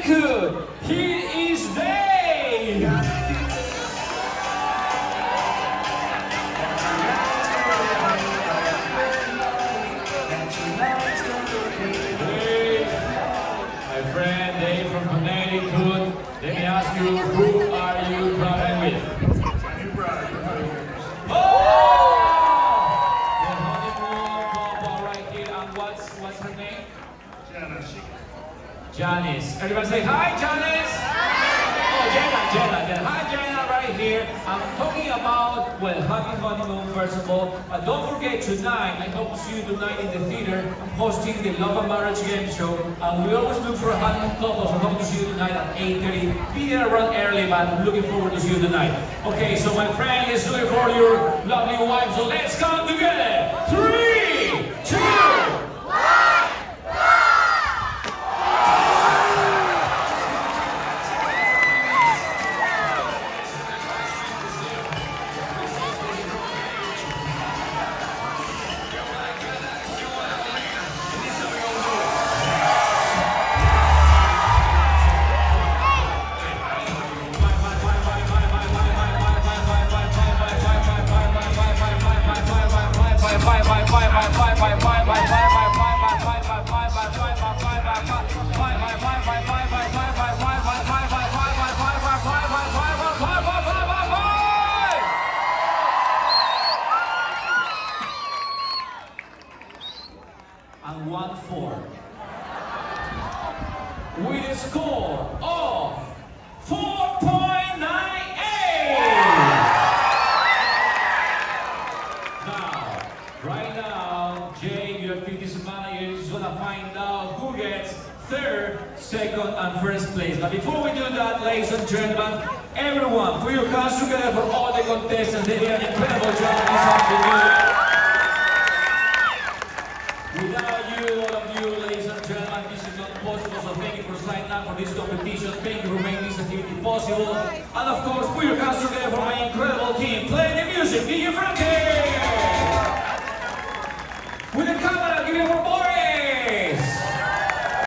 Good. Here is Dave. Dave, my friend Dave from Connecticut. Let me ask you, who are you traveling with? Oh! The honeymoon couple right here. And what's her name? Janice. Everybody say hi, Janice. Oh, Jenna. Hi, Jenna, right here. I'm talking about, well, happy honeymoon, first of all. But don't forget, tonight, I hope to see you tonight in the theater. I'm hosting the Love and Marriage Game Show. And we always look for honeymoon couples. I hope to see you tonight at 8:30. Be there around early, but I'm looking forward to see you tonight. Okay, so my friend, let's do it for your lovely wife. So let's come together. 3, 2, and 1-4. With a score of 4.98. Right now, Jay, your activities manager, is gonna find out who gets third, second, and first place. But before we do that, ladies and gentlemen, everyone, put your hands together for all the contestants. They did an incredible job this afternoon. Without you, all of you, ladies and gentlemen, this is not possible. So thank you for signing up for this competition. Thank you for making this activity possible. And of course, put your hands together for my incredible team. Play